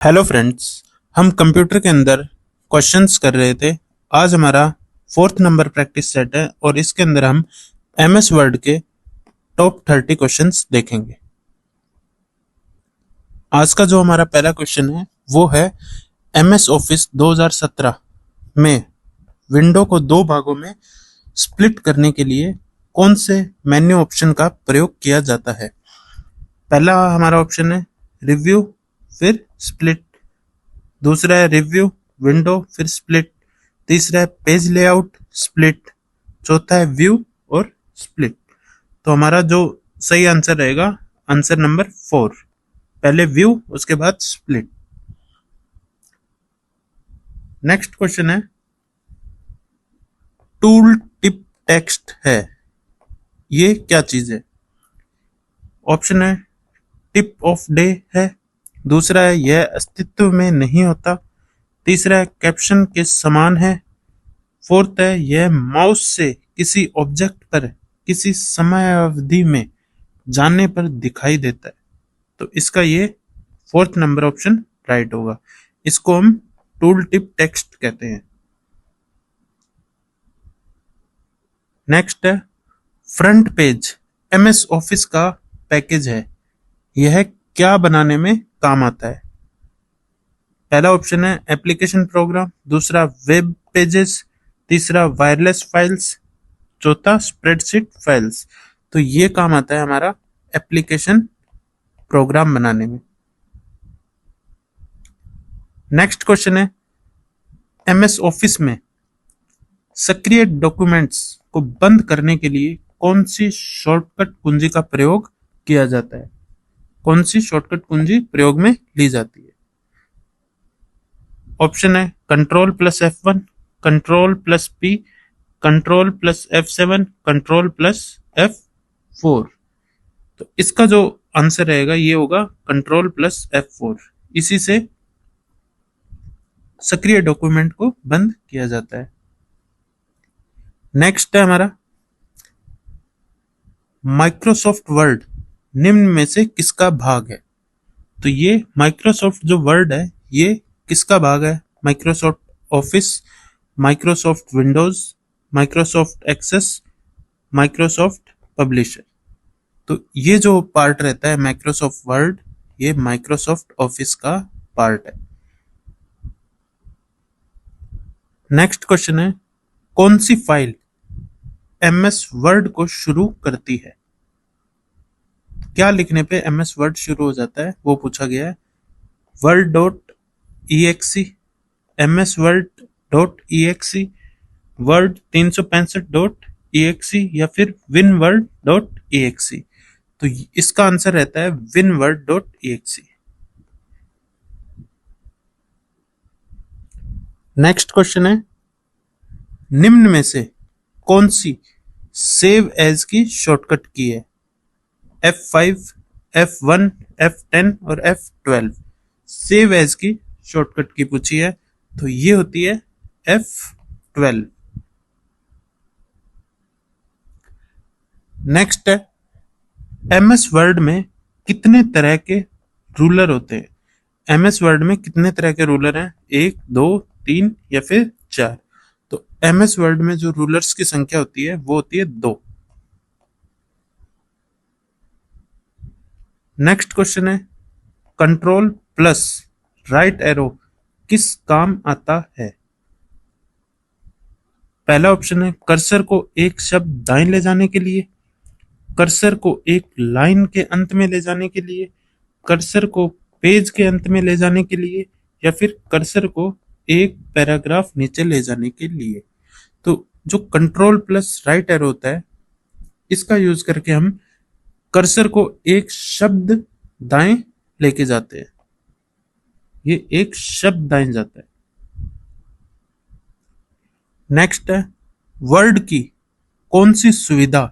Hello friends. हम computer के अंदर क्वेश्चंस कर रहे थे। आज हमारा 4th नंबर प्रैक्टिस सेट है और इसके अंदर हम एमएस वर्ड के टॉप 30 क्वेश्चंस देखेंगे। आज का जो हमारा पहला क्वेश्चन है वो है एमएस ऑफिस 2017 में विंडो को दो भागों में स्प्लिट करने के लिए कौन से मेन्यू ऑप्शन का प्रयोग किया जाता है। पहला हमारा ऑप्शन है रिव्यू, फिर स्प्लिट। दूसरा है रिव्यू, विंडो, फिर स्प्लिट। तीसरा है पेज लेआउट, स्प्लिट। चौथा है व्यू और स्प्लिट। तो हमारा जो सही आंसर रहेगा आंसर नंबर 4, पहले व्यू उसके बाद स्प्लिट। नेक्स्ट क्वेश्चन है टूल टिप टेक्स्ट है, ये क्या चीज है। ऑप्शन है टिप ऑफ डे है। दूसरा है यह अस्तित्व में नहीं होता। तीसरा है कैप्शन के समान है। फोर्थ है यह माउस से किसी ऑब्जेक्ट पर किसी समयावधि में जाने पर दिखाई देता है। तो इसका ये 4th नंबर ऑप्शन राइट होगा। इसको हम टूल टिप टेक्स्ट कहते हैं। नेक्स्ट है फ्रंट पेज एमएस ऑफिस का पैकेज है, यह क्या बनाने में काम आता है। पहला ऑप्शन है एप्लीकेशन प्रोग्राम। दूसरा वेब पेजेस। तीसरा वायरलेस फाइल्स। चौथा स्प्रेडशीट फाइल्स। तो ये काम आता है हमारा एप्लीकेशन प्रोग्राम बनाने में। नेक्स्ट क्वेश्चन है एमएस ऑफिस में सक्रिय डॉक्यूमेंट्स को बंद करने के लिए कौन सी शॉर्टकट कुंजी का प्रयोग किया जाता है। कौन सी शॉर्टकट कुंजी प्रयोग में ली जाती है। ऑप्शन है control plus F1, control plus P, control plus F7, control plus F4। तो इसका जो आंसर रहेगा ये होगा कंट्रोल प्लस F4। इसी से सक्रिय डॉक्यूमेंट को बंद किया जाता है। नेक्स्ट है हमारा माइक्रोसॉफ्ट वर्ड निम्न में से किसका भाग है। तो ये माइक्रोसॉफ्ट जो वर्ड है ये किसका भाग है। Microsoft Office, Microsoft Windows, Microsoft Access, Microsoft Publisher. तो ये जो पार्ट रहता है माइक्रोसॉफ्ट वर्ड, ये माइक्रोसॉफ्ट ऑफिस का पार्ट है। नेक्स्ट क्वेश्चन है कौन सी फाइल एमएस वर्ड को शुरू करती है। क्या लिखने पे एमएस वर्ड शुरू हो जाता है वो पूछा गया है। Word dot exe, MS Word dot exe, Word 365 dot exe या फिर WinWord dot exe. तो इसका आंसर रहता है WinWord dot exe. Next question है निम्न में से कौन सी सेव एज की शॉर्टकट की है। F5, F1, F10 और F12 सेव एज की शॉर्टकट की पूछी है, तो ये होती है F12। नेक्स्ट है एमएस वर्ड में कितने तरह के रूलर होते हैं। एमएस वर्ड में कितने तरह के रूलर हैं, 1, 2, 3 या फिर 4। तो एमएस वर्ड में जो रूलर्स की संख्या होती है वो होती है 2। नेक्स्ट क्वेश्चन है कंट्रोल प्लस राइट एरो किस काम आता है। पहला ऑप्शन है कर्सर को एक शब्द दाएं ले जाने के लिए, कर्सर को एक लाइन के अंत में ले जाने के लिए, कर्सर को पेज के अंत में ले जाने के लिए या फिर कर्सर को एक पैराग्राफ नीचे ले जाने के लिए। तो जो कंट्रोल प्लस राइट एरो होता है इसका यूज करके हम कर्सर को एक शब्द दाएं लेके जाते हैं। ये एक शब्द दाएं जाता है। नेक्स्ट है वर्ड की कौन सी सुविधा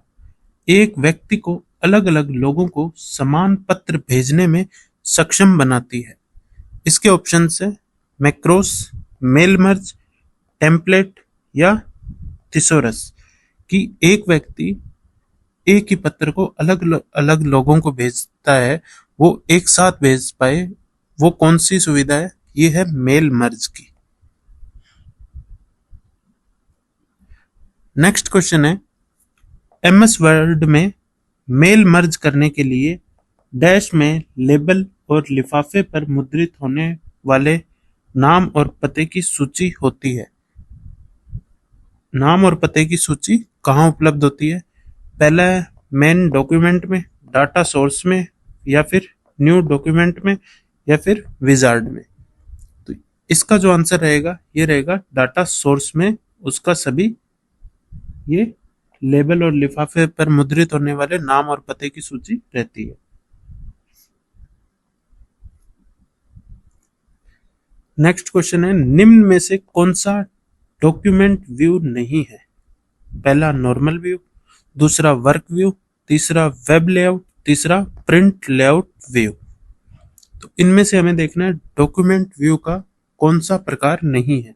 एक व्यक्ति को अलग अलग लोगों को समान पत्र भेजने में सक्षम बनाती है। इसके ऑप्शन है मैक्रोस, मेल मर्ज, टेम्पलेट या थिसोरस। कि एक व्यक्ति एक ही पत्र को अलग अलग लोगों को भेजता है, वो एक साथ भेज पाए वो कौन सी सुविधा है? ये है मेल मर्ज की। नेक्स्ट क्वेश्चन है, एमएस वर्ड में मेल मर्ज करने के लिए डैश में लेबल और लिफाफे पर मुद्रित होने वाले नाम और पते की सूची होती है। नाम और पते की सूची कहाँ उपलब्ध होती है? पहला है मेन डॉक्यूमेंट में, डाटा सोर्स में, या फिर न्यू डॉक्यूमेंट में, या फिर विजार्ड में। तो इसका जो आंसर रहेगा ये रहेगा डाटा सोर्स में। उसका सभी ये लेबल और लिफाफे पर मुद्रित होने वाले नाम और पते की सूची रहती है। नेक्स्ट क्वेश्चन है, निम्न में से कौन सा डॉक्यूमेंट व्यू नहीं है? पहला नॉर्मल व्यू, दूसरा वर्क व्यू, तीसरा वेब लेआउट, तीसरा प्रिंट लेआउट व्यू। तो इनमें से हमें देखना है डॉक्यूमेंट व्यू का कौन सा प्रकार नहीं है।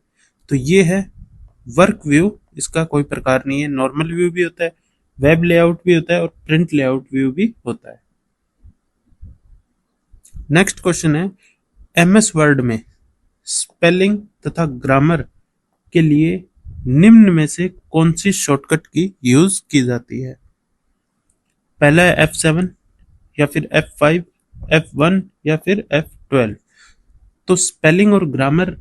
तो ये है वर्क व्यू, इसका कोई प्रकार नहीं है। नॉर्मल व्यू भी होता है, वेब लेआउट भी होता है और प्रिंट लेआउट व्यू भी होता है। नेक्स्ट क्वेश्चन है, एमएस वर्ड में स्पेलिंग तथा ग्रामर के लिए निम्न में से कौन सी शॉर्टकट की यूज की जाती है? पहला है F7, या फिर F5, F1, या फिर F12। तो स्पेलिंग और ग्रामर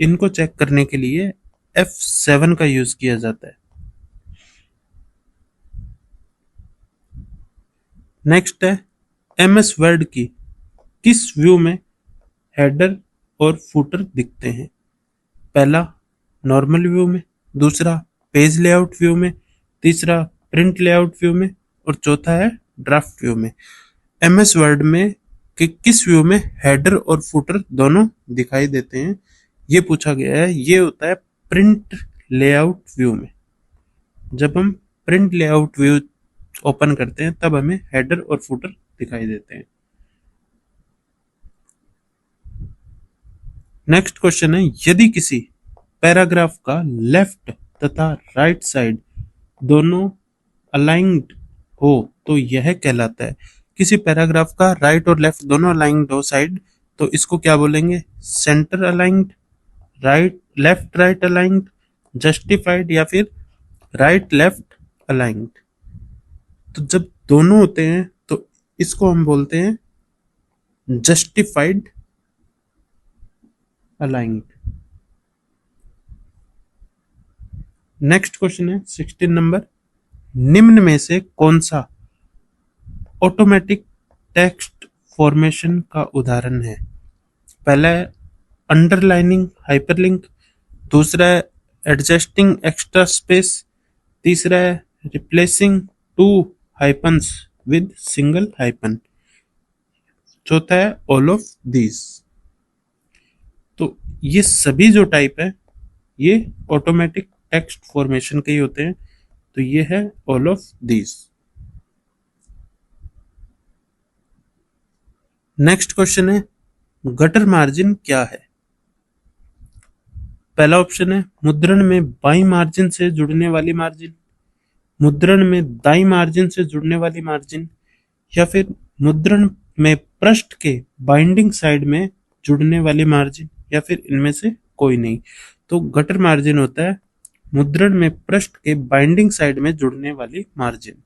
इनको चेक करने के लिए F7 का यूज किया जाता है। नेक्स्ट है, एमएस वर्ड की किस व्यू में हेडर और फुटर दिखते हैं? पहला नॉर्मल व्यू में, दूसरा पेज लेआउट व्यू में, तीसरा प्रिंट लेआउट व्यू में और चौथा है ड्राफ्ट व्यू में। एमएस वर्ड में कि किस व्यू में हेडर और फुटर दोनों दिखाई देते हैं, ये पूछा गया है। ये होता है प्रिंट लेआउट व्यू में। जब हम प्रिंट लेआउट व्यू ओपन करते हैं तब हमें हेडर और फुटर दिखाई देते हैं। नेक्स्ट क्वेश्चन है, यदि किसी पैराग्राफ का लेफ्ट तथा राइट साइड दोनों अलाइंड हो तो यह कहलाता है। किसी पैराग्राफ का राइट और लेफ्ट दोनों अलाइंड हो साइड, तो इसको क्या बोलेंगे? Centre aligned, right left right aligned, justified, या फिर राइट लेफ्ट अलाइंड। तो जब दोनों होते हैं तो इसको हम बोलते हैं जस्टिफाइड अलाइंड। नेक्स्ट क्वेश्चन है 16 नंबर, निम्न में से कौन सा ऑटोमेटिक टेक्स्ट फॉर्मेशन का उदाहरण है? पहला है अंडरलाइनिंग हाइपरलिंक, दूसरा है एडजस्टिंग एक्स्ट्रा स्पेस, तीसरा है replacing two hyphens with single hyphen, चौथा है ऑल ऑफ दीज। तो ये सभी जो टाइप है ये ऑटोमेटिक टेक्स्ट फॉर्मेशन के ही होते हैं। तो ये है all of these. Next question है, गटर मार्जिन क्या है? पहला ऑप्शन है मुद्रण में बाईं मार्जिन से जुड़ने वाली मार्जिन, मुद्रण में दाईं मार्जिन से जुड़ने वाली मार्जिन, या फिर मुद्रण में पृष्ठ के बाइंडिंग साइड में जुड़ने वाली मार्जिन, या फिर इनमें से कोई नहीं। तो गटर मार्जिन होता है मुद्रण में पृष्ठ के बाइंडिंग साइड में जुड़ने वाली मार्जिन।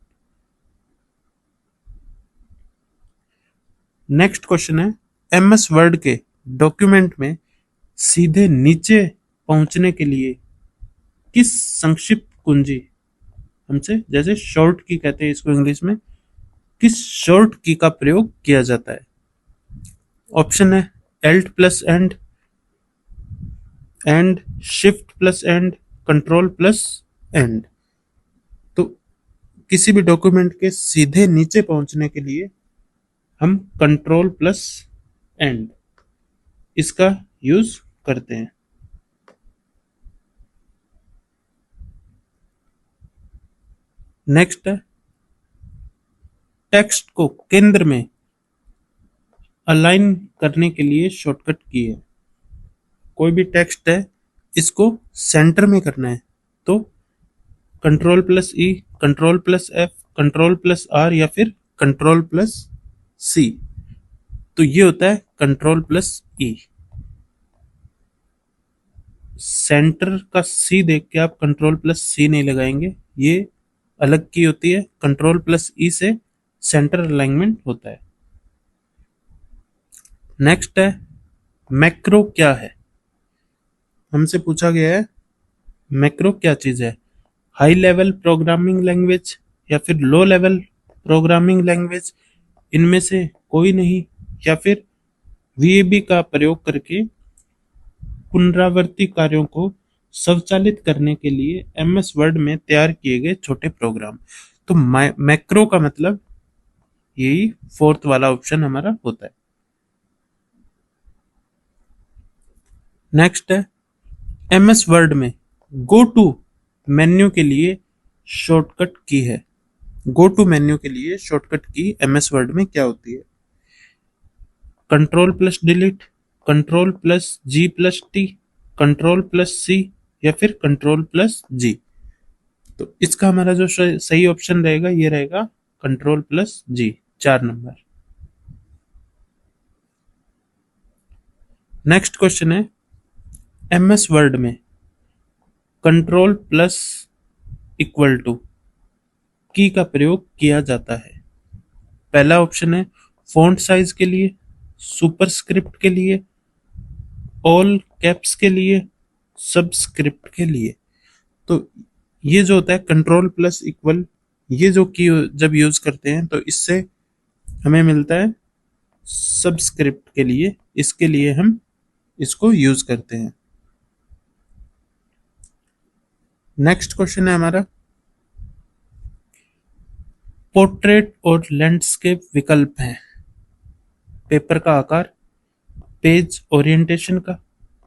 नेक्स्ट क्वेश्चन है, एमएस वर्ड के डॉक्यूमेंट में सीधे नीचे पहुंचने के लिए किस संक्षिप्त कुंजी, हमसे जैसे शॉर्ट की कहते हैं इसको इंग्लिश में, किस शॉर्ट की का प्रयोग किया जाता है? ऑप्शन है Alt plus and, shift plus and, control plus and. तो किसी भी डॉक्यूमेंट के सीधे नीचे पहुंचने के लिए हम कंट्रोल प्लस एंड इसका यूज करते हैं। नेक्स्ट है, टेक्स्ट को केंद्र में अलाइन करने के लिए शॉर्टकट की है। कोई भी टेक्स्ट है इसको सेंटर में करना है तो control plus E, control plus F, control plus R, या फिर कंट्रोल प्लस सी। तो ये होता है कंट्रोल प्लस ई। सेंटर का सी देख के आप कंट्रोल प्लस सी नहीं लगाएंगे, ये अलग की होती है। कंट्रोल प्लस ई से सेंटर अलाइनमेंट होता है। नेक्स्ट है मैक्रो क्या है। हमसे पूछा गया है मैक्रो क्या चीज है। हाई लेवल प्रोग्रामिंग लैंग्वेज या फिर लो लेवल प्रोग्रामिंग लैंग्वेज, इनमें से कोई नहीं, या फिर वीएबी का प्रयोग करके पुनरावर्ती कार्यों को स्वचालित करने के लिए एमएस वर्ड में तैयार किए गए छोटे प्रोग्राम। तो मैक्रो का मतलब यही फोर्थ वाला ऑप्शन हमारा होता है। नेक्स्ट है एमएस वर्ड में गो टू मेन्यू के लिए शॉर्टकट की है। गो टू मेन्यू के लिए शॉर्टकट की एमएस वर्ड में क्या होती है। Control plus delete, control plus G plus T, control plus C, या फिर कंट्रोल प्लस जी। तो इसका हमारा जो सही ऑप्शन रहेगा ये रहेगा कंट्रोल प्लस जी, 4 नंबर। नेक्स्ट क्वेश्चन है एमएस वर्ड में कंट्रोल प्लस इक्वल टू की का प्रयोग किया जाता है। पहला ऑप्शन है फॉन्ट साइज के लिए, सुपरस्क्रिप्ट के लिए, ऑल कैप्स के लिए, सबस्क्रिप्ट के लिए। तो ये जो होता है कंट्रोल प्लस इक्वल, ये जो की जब यूज करते हैं तो इससे हमें मिलता है सबस्क्रिप्ट के लिए, इसके लिए हम इसको यूज करते हैं। नेक्स्ट क्वेश्चन है हमारा पोर्ट्रेट और लैंडस्केप विकल्प हैं। पेपर का आकार, पेज ओरिएंटेशन का,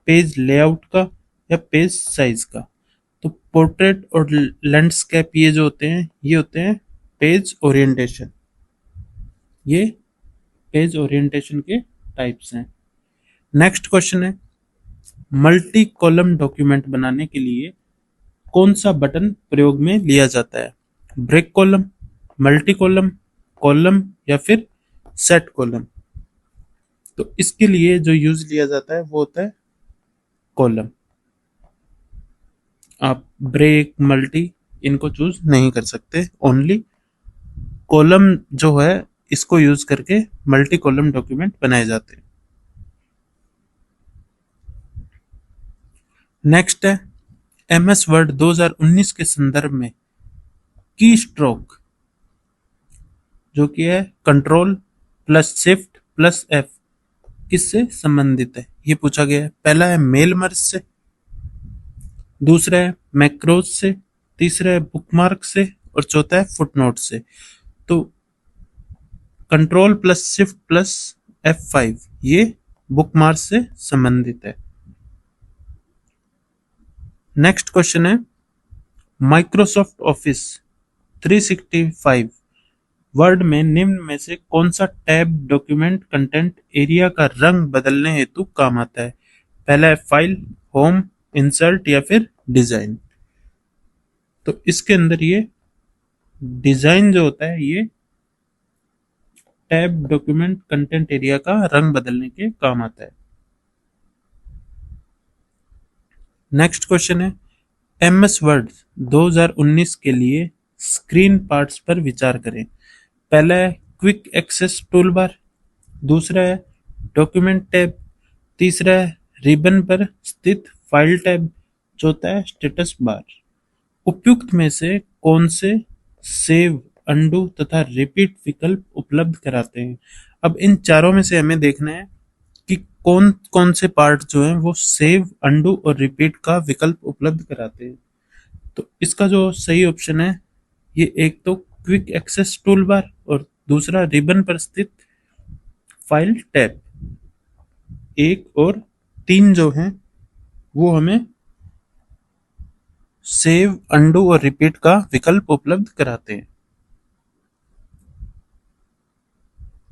पेज लेआउट का, या पेज साइज का। तो पोर्ट्रेट और लैंडस्केप ये जो होते हैं ये होते हैं पेज ओरिएंटेशन। ये पेज ओरिएंटेशन के टाइप्स हैं। नेक्स्ट क्वेश्चन है मल्टी कॉलम डॉक्यूमेंट बनाने के लिए कौन सा बटन प्रयोग में लिया जाता है। Break column, multi column, column, या फिर सेट कॉलम। तो इसके लिए जो यूज लिया जाता है वो होता है कॉलम। आप ब्रेक मल्टी इनको चूज नहीं कर सकते, ओनली कॉलम जो है इसको यूज करके मल्टी कॉलम डॉक्यूमेंट बनाए जाते हैं। नेक्स्ट है एमएस वर्ड 2019 के संदर्भ में की स्ट्रोक जो कि है control plus shift plus F किससे संबंधित है, ये पूछा गया है। पहला है मेल मर्ज से, दूसरा है मैक्रोज से, तीसरा है बुकमार्क से, और चौथा है फुटनोट से। तो control plus shift plus F5 ये बुकमार्क से संबंधित है। नेक्स्ट क्वेश्चन है माइक्रोसॉफ्ट ऑफिस 365 वर्ड में निम्न में से कौन सा टैब डॉक्यूमेंट कंटेंट एरिया का रंग बदलने हेतु काम आता है। पहला है फाइल, होम, इंसर्ट, या फिर डिजाइन। तो इसके अंदर ये डिजाइन जो होता है ये टैब डॉक्यूमेंट कंटेंट एरिया का रंग बदलने के काम आता है। नेक्स्ट क्वेश्चन है एमएस वर्ड 2019 के लिए स्क्रीन पार्ट्स पर विचार करें। पहला है क्विक एक्सेस टूल बार, दूसरा है डॉक्यूमेंट टैब, तीसरा है रिबन पर स्थित फाइल टैब, चौथा है स्टेटस बार। उपयुक्त में से कौन से सेव, अंडू तथा रिपीट विकल्प उपलब्ध कराते हैं। अब इन चारों में से हमें देखना है कि कौन कौन से पार्ट जो हैं वो सेव, अंडू और रिपीट का विकल्प उपलब्ध कराते हैं। तो इसका जो सही ऑप्शन है ये एक तो क्विक एक्सेस टूल बार और दूसरा रिबन पर स्थित फाइल टैब। 1 और 3 जो हैं वो हमें सेव, अंडू और रिपीट का विकल्प उपलब्ध कराते हैं।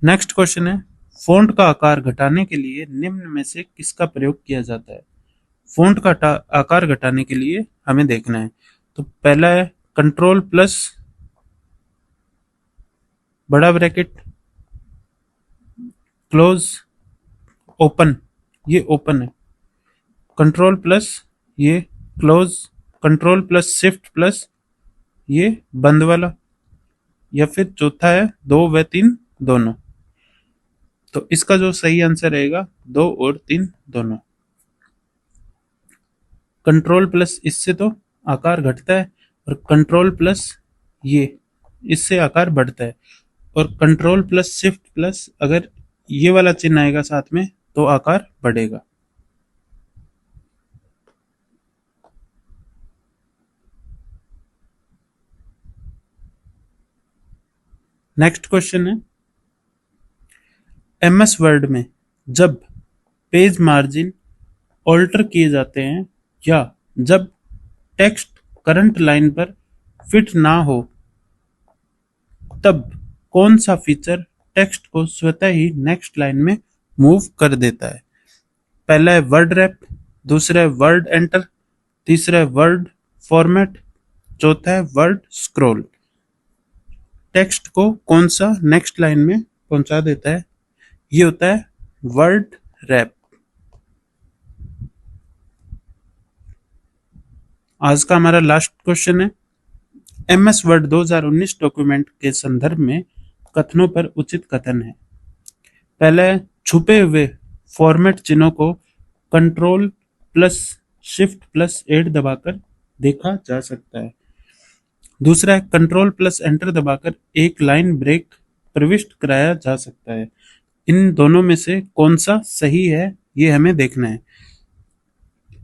नेक्स्ट क्वेश्चन है फॉन्ट का आकार घटाने के लिए निम्न में से किसका प्रयोग किया जाता है। फॉन्ट का आकार घटाने के लिए हमें देखना है। तो पहला है कंट्रोल प्लस बड़ा ब्रैकेट, क्लोज, ओपन, ये ओपन है। कंट्रोल प्लस ये close, control plus shift plus ये बंद वाला, या फिर चौथा है 2 व 3 दोनों। तो इसका जो सही आंसर रहेगा 2 और 3 दोनों। कंट्रोल प्लस इससे तो आकार घटता है, और कंट्रोल प्लस ये इससे आकार बढ़ता है, और कंट्रोल प्लस शिफ्ट प्लस अगर ये वाला चिन्ह आएगा साथ में तो आकार बढ़ेगा। नेक्स्ट क्वेश्चन है, एमएस वर्ड में जब पेज मार्जिन ऑल्टर किए जाते हैं या जब टेक्स्ट करंट लाइन पर फिट ना हो, तब कौन सा फीचर टेक्स्ट को स्वतः ही नेक्स्ट लाइन में मूव कर देता है? पहला है वर्ड रैप, दूसरा है वर्ड एंटर, तीसरा है वर्ड फॉर्मेट, चौथा है वर्ड स्क्रॉल। टेक्स्ट को कौन सा नेक्स्ट लाइन में पहुंचा देता है? ये होता है वर्ड रैप। आज का हमारा लास्ट क्वेश्चन है, एमएस वर्ड 2019 डॉक्यूमेंट के संदर्भ में कथनों पर उचित कथन है। पहला है, छुपे हुए फॉर्मेट चिन्हों को कंट्रोल प्लस शिफ्ट प्लस 8 दबाकर देखा जा सकता है। दूसरा है, कंट्रोल प्लस एंटर दबाकर एक लाइन ब्रेक प्रविष्ट कराया जा सकता है। इन दोनों में से कौन सा सही है ये हमें देखना है।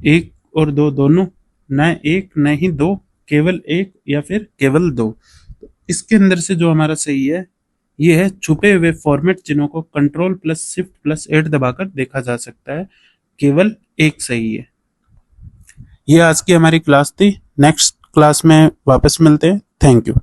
1 और 2 दोनों, न 1 न ही 2, केवल 1 या फिर केवल 2। तो इसके अंदर से जो हमारा सही है ये है, छुपे हुए फॉर्मेट चिन्हों को कंट्रोल प्लस शिफ्ट प्लस 8 दबाकर देखा जा सकता है। केवल 1 सही है। ये आज की हमारी क्लास थी। नेक्स्ट क्लास में वापस मिलते हैं। Thank you.